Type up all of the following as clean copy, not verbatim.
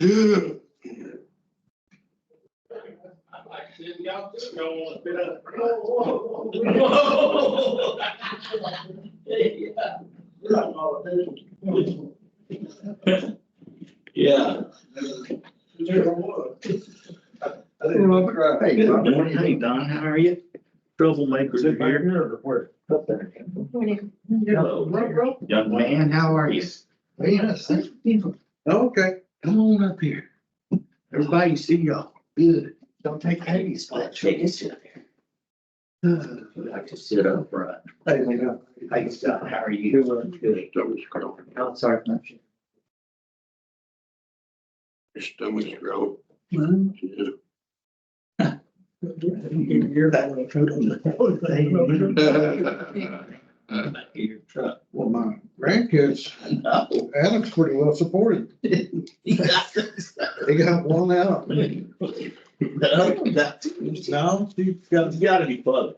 Yeah. Hey, Don, how are you? Troublemakers are here. Hello, young man, how are you? Okay. Come on up here. Everybody see y'all. Good. Don't take any spot. Take a sit here. You like to sit up front. Hey, Scott, how are you? Good. Oh, sorry. Your stomach's growing. You hear that? Back of your truck. Well, my grandkids, No. Adam's pretty well supported. You got this. They got one out. No, that's. No, she's You gotta be funny.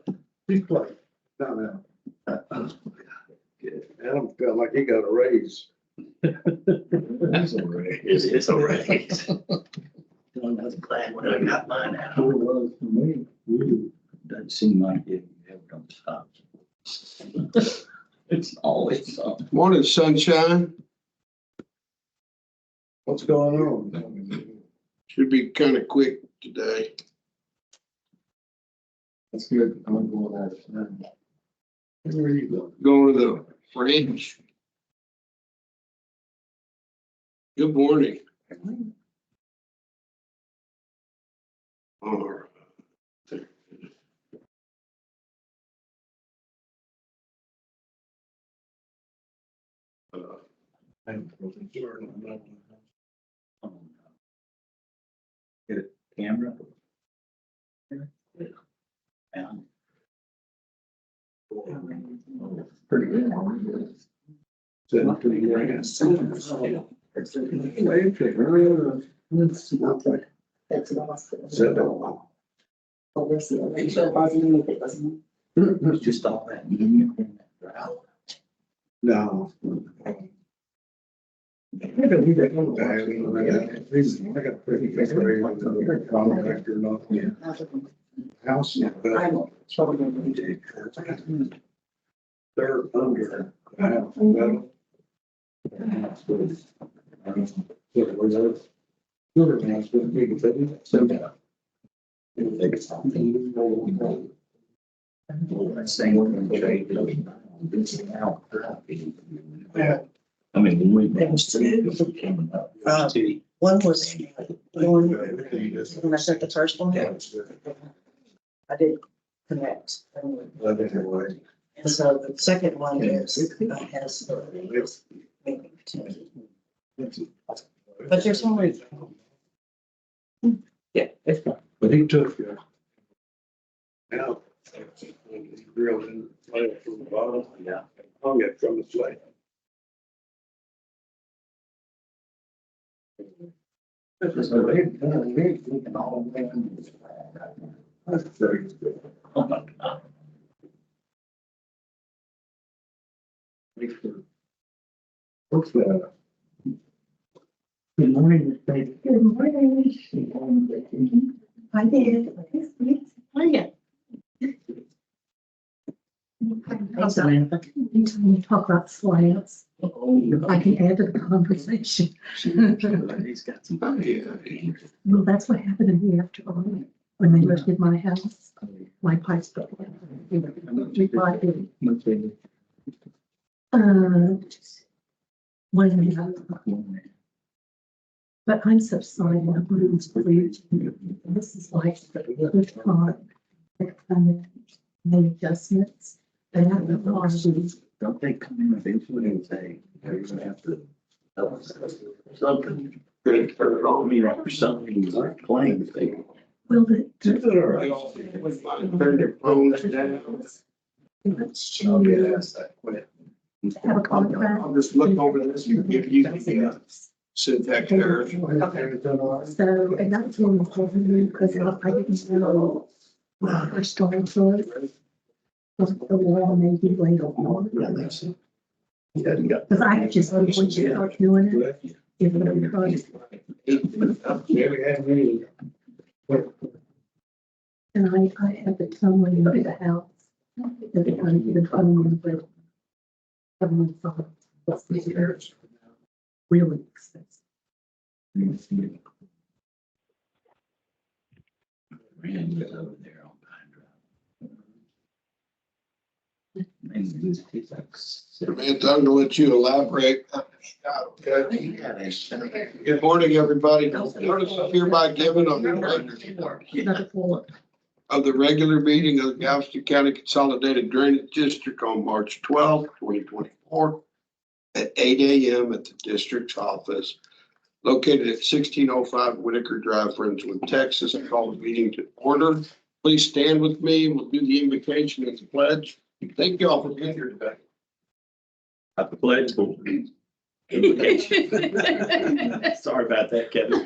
she's playing. No. Adam felt like he got a raise. That's a raise. It's a raise. I was glad when I got mine out. Sure was for me. Doesn't seem like it ever don't stop. It's always something. Morning, sunshine. What's going on? Should be kind of quick today. That's good. I'm going out of town. Where are you going? Going to the range. Good morning. All right. Get a camera. And. Pretty good. That's the hospital. Oh, this is the show wasn't it wasn't. It was just all that. No. I got pretty big contractor, not house. I'm trouble. They're under. I mean, when we came up. One was when I sent the first one. I did connect. And so the second one is, has. But there's only. Yeah, it's fine. But he took. Now. Drilled in, right from the bottom. Yeah. Hung it from the slate. That's very good. Oh my God. What's that? Good morning, baby. Good morning. I did. Oh, yeah. Anytime you talk about slants, I can add to the conversation. He's got some. Well, that's what happened to me after all, when they lifted my house, my pipes broke. But I'm so sorry, my blues believe this is like the good time. And the adjustments, and I don't know. Don't they come in eventually and say, you're gonna have to. Something. Great for me, or something, like claims they. Well, the. Turn their phones down. I'll get asked that question. have a contract. I'll just look over this and give you the syntax errors. So, and that's one of the, because I didn't know when I first started for it. The law maybe later on. Yeah, that's it. Yeah, you got. Because I just, once you start doing it, Give it a try. Never had any. And I had the tumbling of the house. The tumbling, but having fun. Really expensive. Rand was over there on Pine Drive. Samantha, I'm gonna let you elaborate. Okay. Good morning, everybody. Notice is hereby given of the regular meeting of the Galveston County Consolidated Drainage District on March 12th, 2024 at 8 a.m. at the district's office located at 1605 Whitaker Drive, Friendswood, Texas. I call the meeting to order. Please stand with me. We'll do the invocation and the pledge. Thank you all for being here today. At the pledge. Sorry about that, Kevin.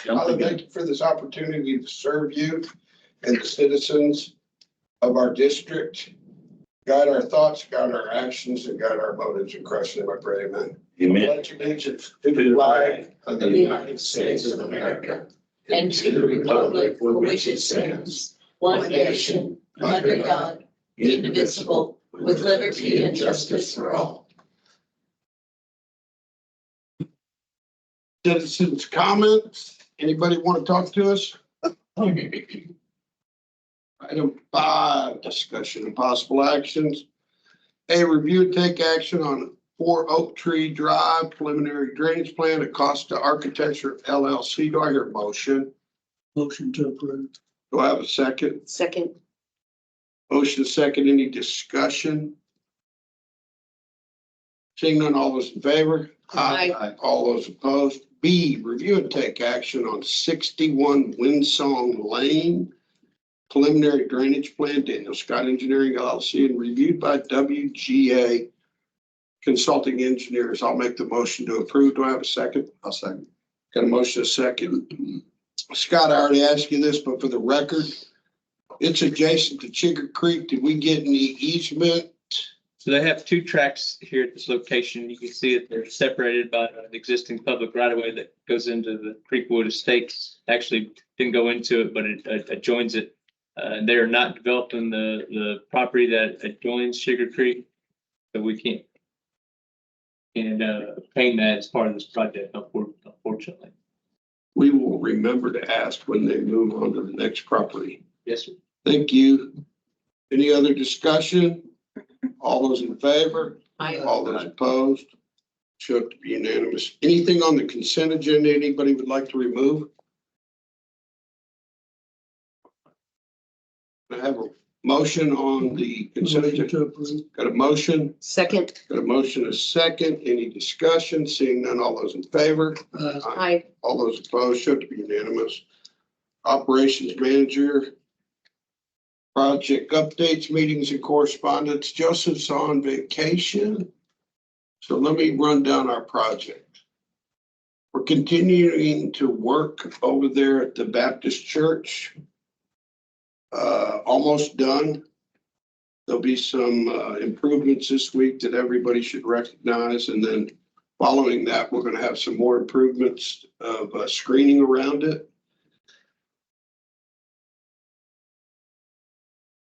Father, thank you for this opportunity to serve you and the citizens of our district. Guide our thoughts, guide our actions, and guide our motives. In Christ's name I pray, amen. Amen. Pledge allegiance to the flag of the United States of America and to the republic for which it stands, one nation, under God, indivisible, with liberty and justice for all. Citizens' comments. Anybody want to talk to us? Item 5, discussion and possible actions. A, review and take action on 4 Oak Tree Drive preliminary drainage plan at Costa Architecture LLC. Do I hear a motion? Motion to approve. Do I have a second? Second. Motion second. Any discussion? Seeing none, all those in favor? Aye. All those opposed? B, review and take action on 61 Windsong Lane preliminary drainage plan, Daniel Scott Engineering LLC, and reviewed by WGA Consulting Engineers. I'll make the motion to approve. Do I have a second? I'll second. Got a motion, a second. Scott, I already asked you this, but for the record, it's adjacent to Chigger Creek. Did we get any easement? So they have 2 tracks here at this location. You can see that they're separated by an existing public right of way that goes into the Creekwood Estates. Actually didn't go into it, but it adjoins it. They are not developed in the property that adjoins Sugar Creek, so we can't obtain that as part of this project, unfortunately. We will remember to ask when they move on to the next property. Yes, sir. Thank you. Any other discussion? All those in favor? Aye. All those opposed? Show it to be unanimous. Anything on the consent agenda anybody would like to remove? I have a motion on the consent agenda. Got a motion? Second. Got a motion, a second. Any discussion? Seeing none, all those in favor? Aye. All those opposed, show it to be unanimous. Operations manager. Project updates, meetings and correspondence. Joseph's on vacation. So let me run down our project. We're continuing to work over there at the Baptist Church. Almost done. There'll be some improvements this week that everybody should recognize. And then following that, we're going to have some more improvements of screening around it.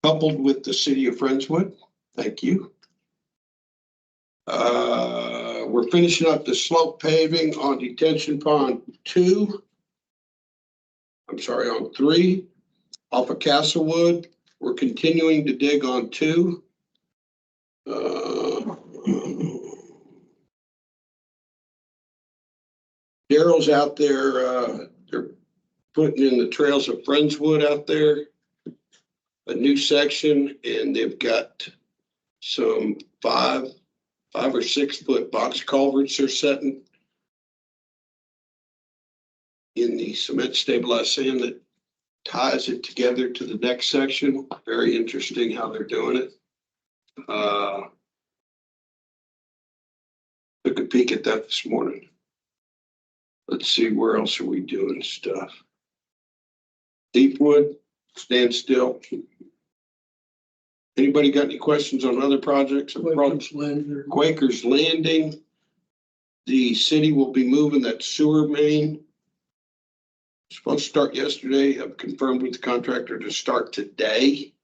Coupled with the city of Friendswood. Thank you. We're finishing up the slope paving on detention pond 2. I'm sorry, on 3 off of Castlewood. We're continuing to dig on 2. Daryl's out there. They're putting in the trails of Friendswood out there. A new section, and they've got some 5 or 6 foot box culverts they're setting in the cement stabilized sand that ties it together to the next section. Very interesting how they're doing it. Took a peek at that this morning. Let's see, where else are we doing stuff? Deepwood, stand still. Anybody got any questions on other projects? Quaker's Landing. The city will be moving that sewer main. Supposed to start yesterday. I've confirmed with the contractor to start today.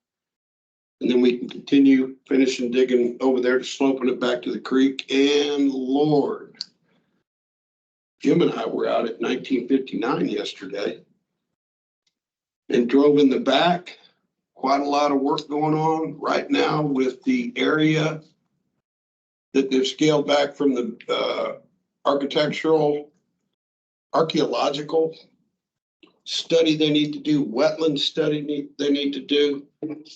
And then we can continue finishing digging over there to sloping it back to the creek. And Lord, Jim and I were out at 1959 yesterday and drove in the back. Quite a lot of work going on right now with the area that they've scaled back from the archaeological study they need to do, wetland study they need to do.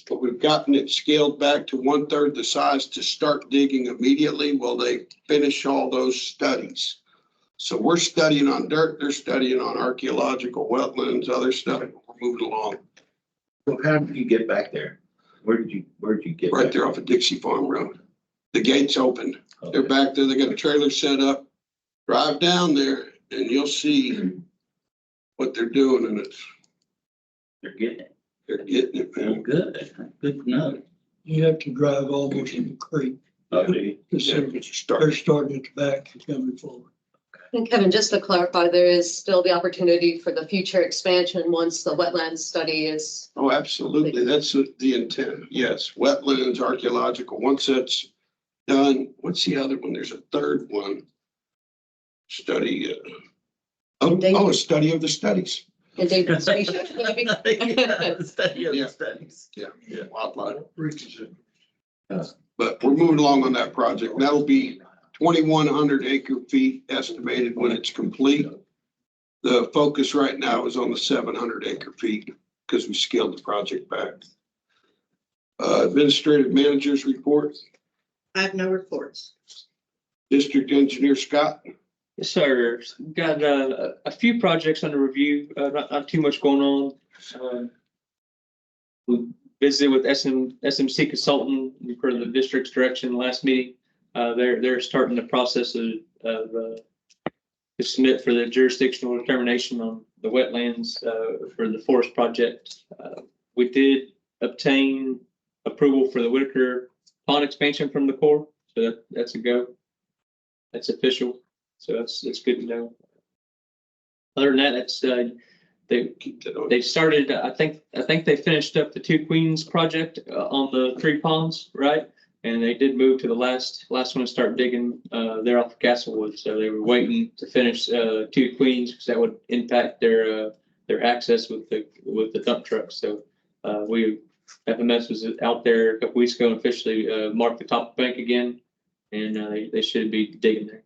But we've gotten it scaled back to 1/3 the size to start digging immediately while they finish all those studies. So we're studying on dirt, they're studying on archaeological wetlands, other stuff. We're moving along. So how did you get back there? Where did you get? Right back? there off of Dixie Farm Road. The gate's open. They're back there. They got a trailer set up. Drive down there and you'll see what they're doing, and They're getting it. they're getting it, Well, man. good. Good to know. You have to drive almost in the creek. Oh, do you? To see it. They're starting at the back and coming forward. And Kevin, just to clarify, there is still the opportunity for the future expansion once the wetlands study is. Oh, absolutely. That's the intent. Yes, wetlands, archaeological. Once that's done, what's the other one? There's a third one. Study. A study of the studies. Endangered species. Yeah. Studies. Yeah, wildlife. Bridges it. But we're moving along on that project. That'll be 2,100 acre-feet estimated when it's complete. The focus right now is on the 700 acre-feet because we scaled the project back. Administrative managers report, I have no reports. District Engineer Scott. Yes, sir. Got a few projects under review, not too much going on. We visited with SMC Consultant for the district's direction last meeting. They're starting the process of to submit for the jurisdictional determination on the wetlands for the forest project. We did obtain approval for the Whitaker Pond expansion from the Corps, so that's a go. That's official. So that's good to know. Other than that, that's they started. I think they finished up the Two Queens project on the 3 ponds, right? And they did move to the last one to start digging there off of Castlewood. So they were waiting to finish 2 Queens because that would impact their access with the dump trucks. So FMS was out there a couple weeks ago and officially marked the top of the bank again, and they should be digging there.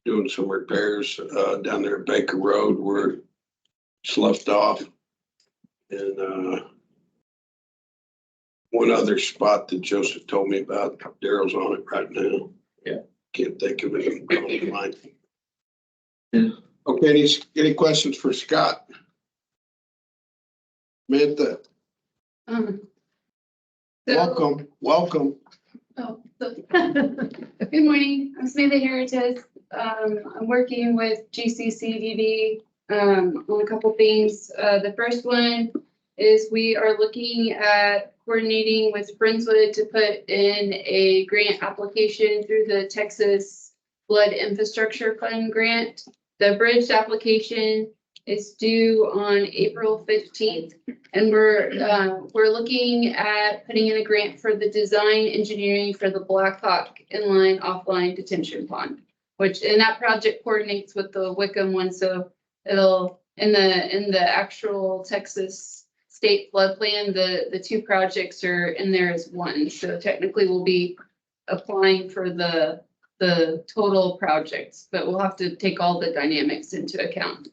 Doing some repairs down there at Baker Road where it's left off. And one other spot that Joseph told me about, Daryl's on it right now. Yeah. Can't think of it. Yeah. Okay, any questions for Scott? Samantha, welcome. Good morning, I'm Samantha Heritage. I'm working with GCCDD on a couple things. The first one is we are looking at coordinating with Friendswood to put in a grant application through the Texas Flood Infrastructure Fund grant. The bridge application is due on April 15th. And we're looking at putting in a grant for the design engineering for the Blackhawk inline offline detention pond, and that project coordinates with the Wickham one. So it'll, in the actual Texas state flood plan, the 2 projects are in there as one. So technically we'll be applying for the total projects, but we'll have to take all the dynamics into account.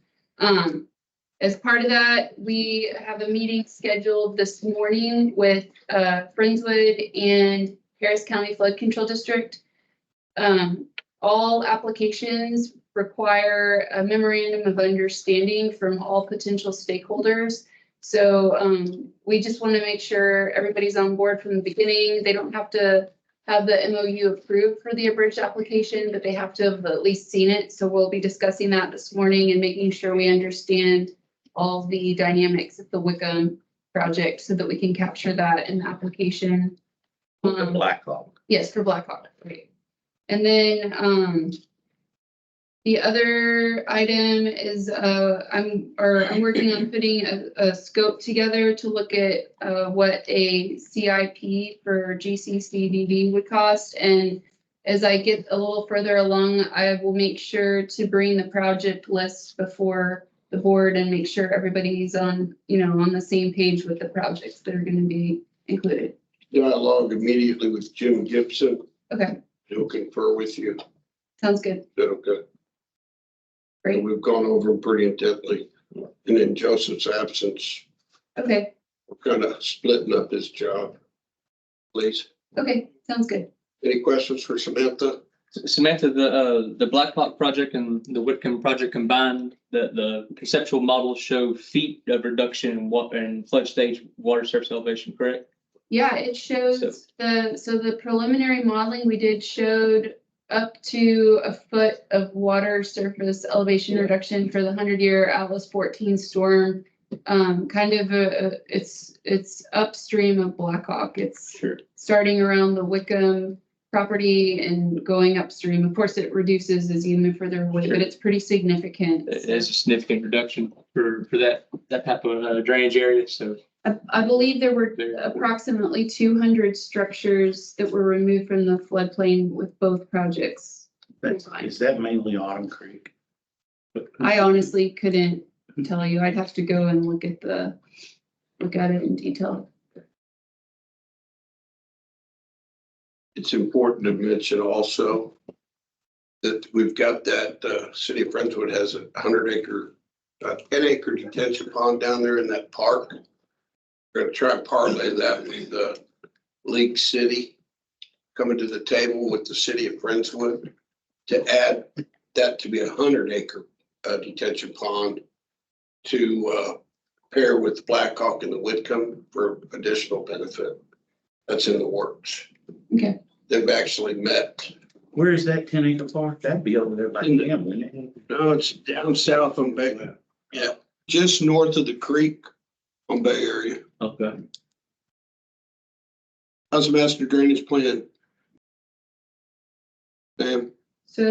As part of that, we have a meeting scheduled this morning with Friendswood and Harris County Flood Control District. All applications require a memorandum of understanding from all potential stakeholders. So we just want to make sure everybody's on board from the beginning. They don't have to have the MOU approved for the abridged application, but they have to have at least seen it. So we'll be discussing that this morning and making sure we understand all the dynamics of the Wickham project so that we can capture that in the application. The Blackhawk. Yes, for Blackhawk, right. And then The other item is, I'm working on putting a scope together to look at, what a CIP for GCCDD would cost. And as I get a little further along, I will make sure to bring the project list before the board and make sure everybody's on, on the same page with the projects that are gonna be included. Dialogue immediately with Jim Gibson. Okay, He'll confer with you. sounds good. Okay. Great. We've gone over them pretty intently. And in Joseph's absence, Okay, we're kind of splitting up his job. Please, okay, sounds good. any questions for Samantha? Samantha, the Black Hawk project and the Whitcomb project combined, the conceptual models show feet of reduction in and flood stage water surface elevation, correct? Yeah, it shows so the preliminary modeling we did showed up to a foot of water surface elevation reduction for the 100-year Atlas 14 storm. It's upstream of Black Hawk. It's starting around the Wickham property and going upstream. Of course, it reduces as you move further away, but it's pretty significant. It is a significant reduction for that type of drainage area. So I believe there were approximately 200 structures that were removed from the floodplain with both projects. Is that mainly Autumn Creek? I honestly couldn't tell you. I'd have to go and look at it in detail. It's important to mention also that we've got that, City of Friendswood has a 10-acre detention pond down there in that park. We're gonna try and parlay that with the League City, coming to the table with the City of Friendswood to add that to be a 100-acre detention pond to pair with Black Hawk and the Whitcomb for additional benefit. That's in the works. Okay. They've actually met. Where is that 10-acre park? That'd be over there by Cam, wouldn't it? No, it's down south on Bay. Yeah, just north of the creek on Bay Area. Okay. How's the master drainage plan? Ma'am, So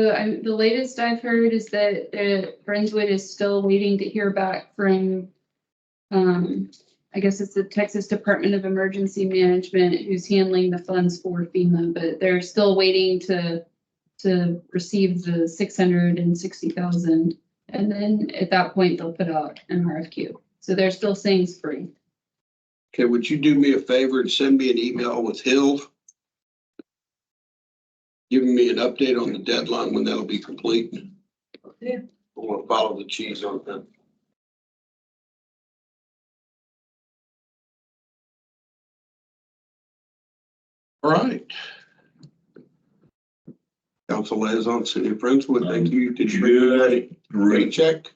the latest I've heard is that Friendswood is still waiting to hear back from, I guess it's the Texas Department of Emergency Management who's handling the funds for FEMA, but they're still waiting to receive the 660,000. And then at that point, they'll put out an RFQ. So they're still saying spring. okay, would you do me a favor and send me an email with Hill? Giving me an update on the deadline when that'll be complete. Yeah. I want to follow the cheese on that. All right. Council liaison, City of Friendswood, thank you. Did you bring your money? Rate check?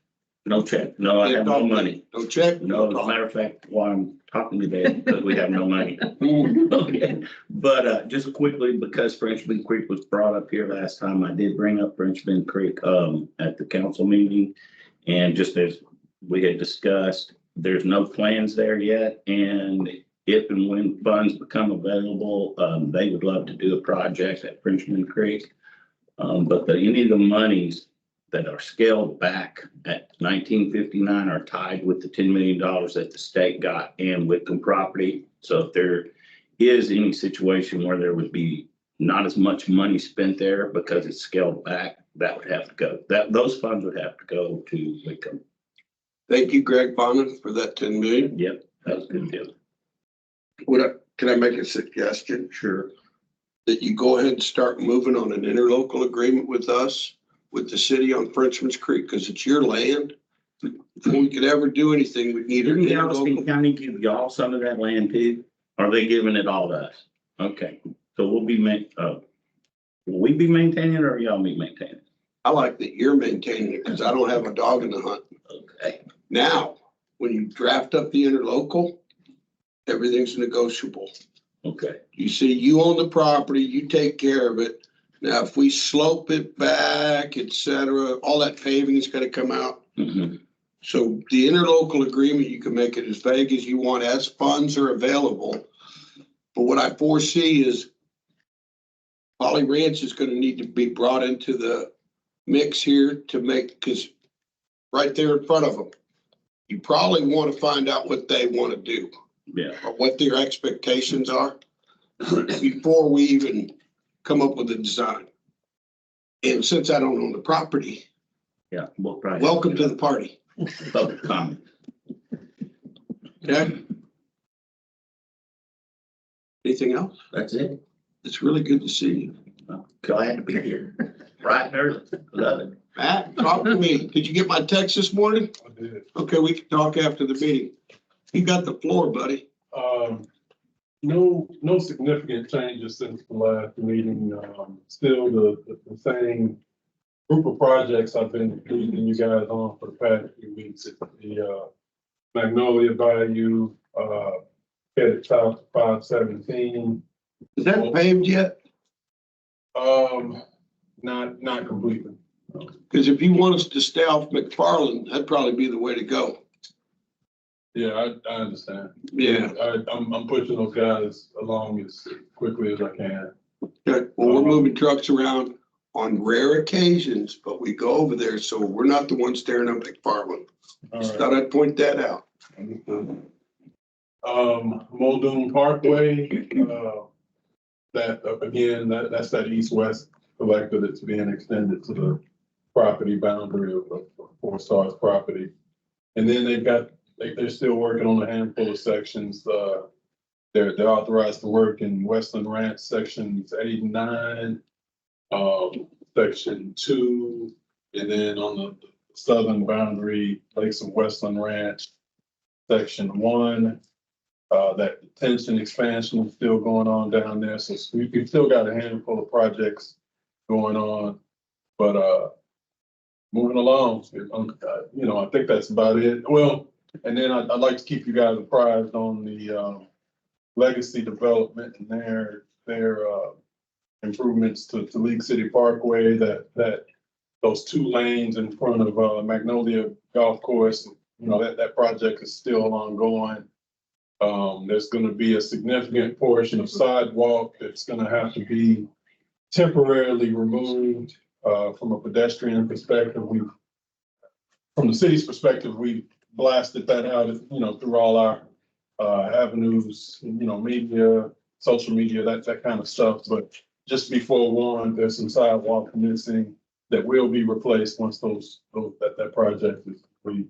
No check. No, I have no money. No check? No, as a matter of fact, while I'm talking today, because we have no money. Okay, but just quickly, because Frenchman Creek was brought up here last time, I did bring up Frenchman Creek at the council meeting. And just as we had discussed, there's no plans there yet. And if and when funds become available, they would love to do a project at Frenchman Creek. But any of the monies that are scaled back at 1959 are tied with the $10 million that the state got and Whitcomb property. So if there is any situation where there would be not as much money spent there because it's scaled back, that would have to go. Those funds would have to go to Whitcomb. Thank you, Greg Bonin, for that 10 million. Yep, that was a good deal. Can I make a suggestion? Sure. That you go ahead and start moving on an interlocal agreement with us, with the city on Frenchman's Creek, because it's your land. Before we could ever do anything, we need an Didn't Galveston interlocal. County give y'all some of that land too? Are they giving it all to us? Okay, so will we be maintaining it or y'all be maintaining it? I like that you're maintaining it because I don't have a dog in the hunt. Okay. Now, when you draft up the interlocal, everything's negotiable. Okay. You see, you own the property, you take care of it. Now, if we slope it back, et cetera, all that paving is gonna come out. Mm-hmm. So the interlocal agreement, you can make it as vague as you want as funds are available. But what I foresee is Holly Ranch is gonna need to be brought into the mix here to make, because right there in front of them, you probably want to find out what they want to do. Yeah. Or what their expectations are before we even come up with a design. And since I don't own the property, Yeah. We'll try. welcome to the party. Public comment. Okay? Anything else? That's it. It's really good to see you. Glad to be here. Bright and early. Love it. Matt, talk to me. Did you get my text this morning? I did. Okay, we can talk after the meeting. You got the floor, buddy. No significant changes since the last meeting. Still the same group of projects I've been leading you guys on for the past few weeks. It's the Magnolia Bayou, headed south to 517. Is that paved yet? Not completely. Because if you want us to stay off McFarland, that'd probably be the way to go. Yeah, I understand. Yeah. I'm pushing those guys along as quickly as I can. Okay, well, we're moving trucks around on rare occasions, but we go over there, so we're not the ones staring at McFarland. All Just right. thought I'd point that out. Understood. Muldoon Parkway, that's that east-west collector that's being extended to the property boundary of Four Stars property. And then they're still working on a handful of sections. They're authorized to work in Westland Ranch sections 8 and 9, section 2, and then on the southern boundary, Lakes of Westland Ranch, section 1. That detention expansion is still going on down there, so we've still got a handful of projects going on, but moving along. I think that's about it. Well, and then I'd like to keep you guys apprised on the legacy development and their improvements to League City Parkway. That those 2 lanes in front of Magnolia Golf Course. That project is still ongoing. There's going to be a significant portion of sidewalk that's going to have to be temporarily removed from a pedestrian perspective. From the city's perspective, we blasted that out, through all our avenues, media, social media, that kind of stuff. But just be forewarned, there's some sidewalk missing that will be replaced once that project is complete.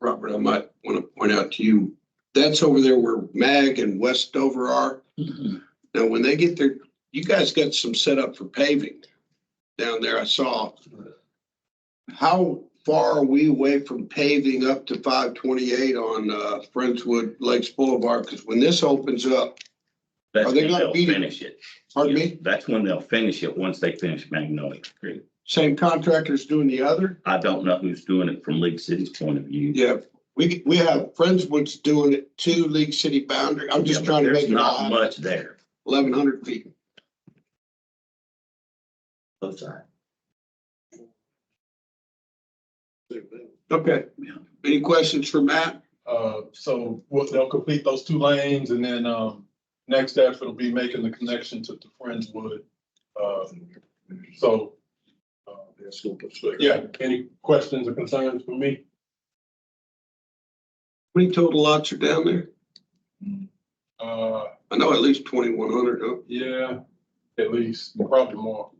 Robert, I might want to point out to you, that's over there where Mag and Westover are. Now, when they get there, you guys got some set up for paving down there. I saw. How far are we away from paving up to 528 on Friendswood Lakes Boulevard? Because when this opens up, That's Are they when gonna they'll beat it? finish it. pardon me, That's when they'll finish it, once they finish Magnolia Creek. same contractors doing the other? I don't know who's doing it from League City's point of view. Yeah, we have Friendswood's doing it to League City boundary. I'm just Yeah, trying to there's make it not all much there. 1,100 feet. Both sides. Okay. Yeah. Any questions for Matt? So they'll complete those 2 lanes, and then next step it'll be making the connection to Friendswood. Yeah, any questions or concerns for me? How many total lots are down there? Uh, I know at least 2,100, huh? yeah, at least, probably more.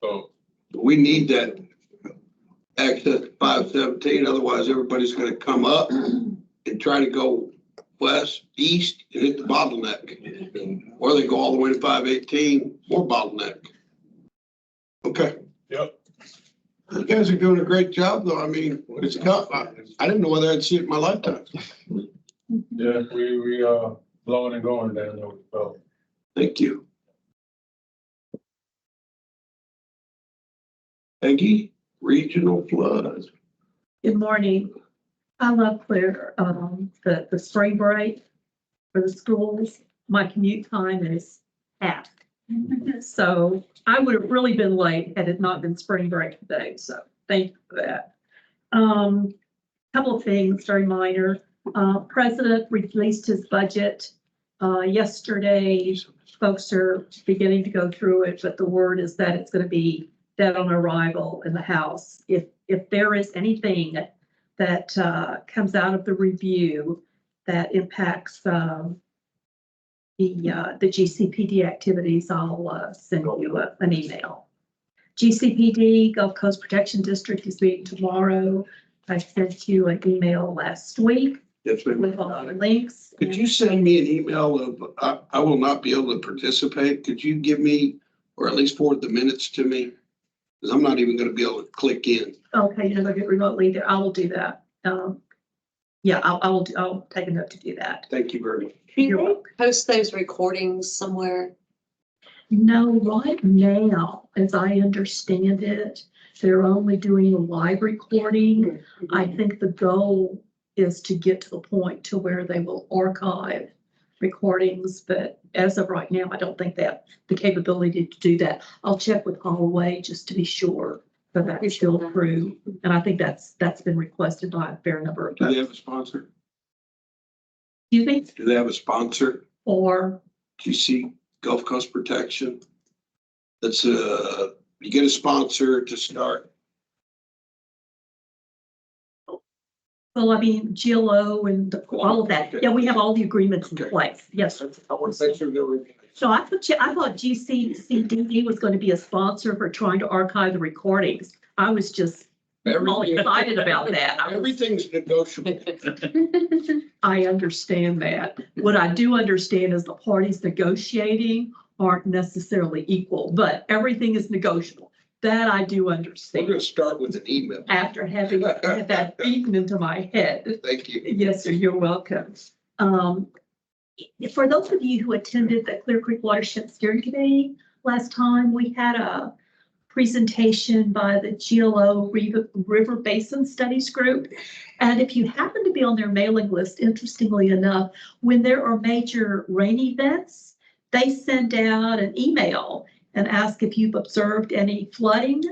So, We need that access to 517, otherwise everybody's gonna come up and try to go west, east, and hit the bottleneck. Or they go all the way to 518, more bottleneck. Okay. yep. You guys are doing a great job, though. I mean, it's I didn't know whether I'd see it in my lifetime. Yeah, we blowing and going down there. So, Thank you. Peggy, regional flood. Good morning. I love clear, the spring break for the schools. My commute time is half. So I would have really been late had it not been spring break today. So thank you for that. Couple of things, very minor. President released his budget yesterday. Folks are beginning to go through it, but the word is that it's going to be that on arrival in the House, if there is anything that comes out of the review that impacts the GCPD activities, I'll send you an email. GCPD, Gulf Coast Protection District, is meeting tomorrow. I sent you an email last week Yes, ma'am. with all the links. Could you send me an email of, I will not be able to participate. Could you give me, or at least forward the minutes to me? Because I'm not even going to be able to click in. Okay, you're not gonna get remotely there. I will do that. Yeah, I'll take a note to do that. Thank you very much. Do You're you welcome. post those recordings somewhere? No, right now, as I understand it, they're only doing a live recording. I think the goal is to get to the point to where they will archive recordings, but as of right now, I don't think they have the capability to do that. I'll check with Holloway just to be sure that that's still true. And I think that's been requested by a fair number of Do they folks. have a sponsor? You think, Do they have a sponsor? or, GC Gulf Coast Protection? That's you get a sponsor to start. well, I mean, GLO and all of that. Yeah, we have all the agreements in place. Yes. I want to make sure that we're. So I thought GCCDD was going to be a sponsor for trying to archive the recordings. I was just all excited about that. Everything's negotiable. I understand that. What I do understand is the parties negotiating aren't necessarily equal, but everything is negotiable. That I do We're understand going to start with an email. after having had that beaten into my head. Thank you. Yes, sir, you're welcome. For those of you who attended the Clear Creek Watershed Steering Committee last time, we had a presentation by the GLO River Basin Studies Group. And if you happen to be on their mailing list, interestingly enough, when there are major rain events, they send out an email and ask if you've observed any flooding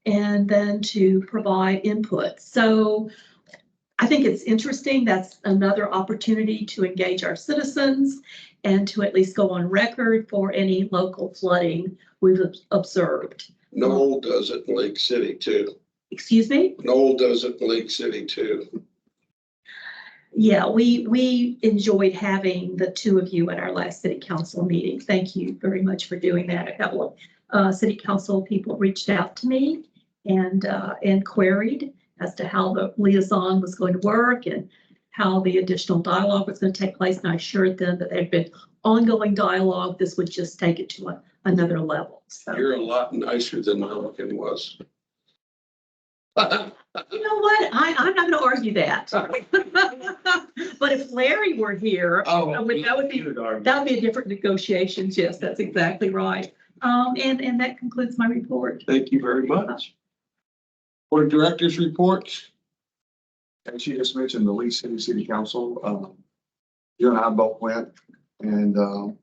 and then to provide input. So I think it's interesting. That's another opportunity to engage our citizens and to at least go on record for any local flooding we've observed. Noel does it in Lake City too. Excuse me? Noel does it in Lake City too. Yeah, we enjoyed having the two of you at our last city council meeting. Thank you very much for doing that. A couple of city council people reached out to me and queried as to how the liaison was going to work and how the additional dialogue was going to take place. And I assured them that there had been ongoing dialogue. This would just take it to another level. So, You're a lot nicer than Milliken was. you know what? I'm not going to argue that. But if Larry were here, that would be a different negotiations. Yes, that's exactly right. And that concludes my report. Thank you very much. Board of Directors reports. And she just mentioned the Lee City Council. You and I both went, and there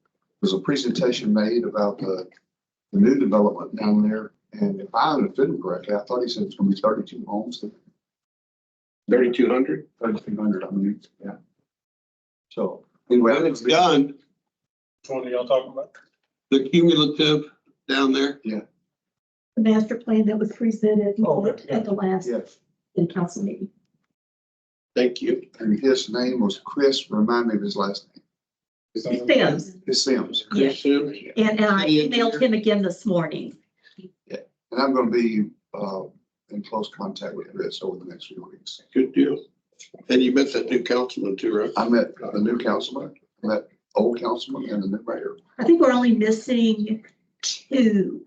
was a presentation made about the new development down there. And if I understood correctly, I thought he said it's going to be 32 homes. 3,200. 3,200, I mean, yeah. So anyway, When it's done, Which one are y'all talking about? the cumulative down there. The master plan that was presented Okay. at the last yes, city council meeting. Thank you. and his name was Chris. Remind me of his last name. Sims. His Sims. Chris Sims. And I emailed him again this morning. And I'm going to be in close contact with Chris over the next few weeks. Good deal. And you met that new councilman too, right? I met the new councilman, I met old councilman, and the new mayor. I think we're only missing two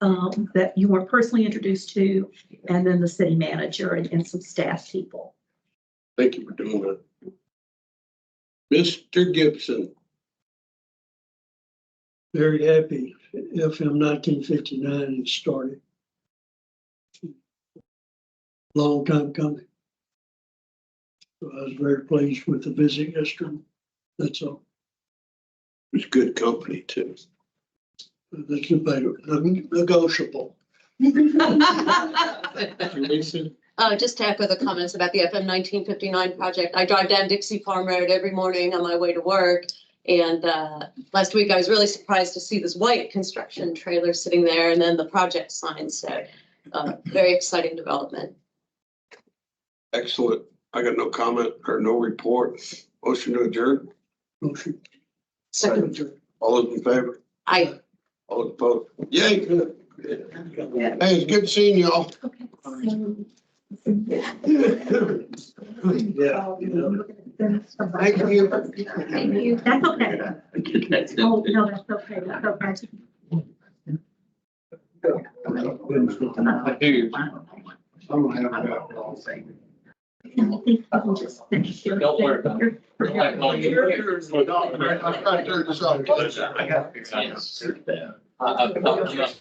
that you were personally introduced to, and then the city manager and some staff people. Thank you for doing that. Mr. Gibson. Very happy. FM 1959 has started. Long time coming. So I was very pleased with the visit yesterday. That's all. It's good company too. That's negotiable. Teresa? Just to echo the comments about the FM 1959 project. I drive down Dixie Farm Road every morning on my way to work. And last week I was really surprised to see this white construction trailer sitting there and then the project sign. So very exciting development. Excellent. I got no comment or no report. Motion to adjourn. Motion. Second, All those in favor? I. All those opposed? Yay. Hey, it's good seeing y'all. Yeah. Thank you. Thank you. That's okay. Oh, no, that's okay. That's okay. I'm gonna have that. I think you can just finish your- Don't worry about it. I'm trying to turn this off. I'm not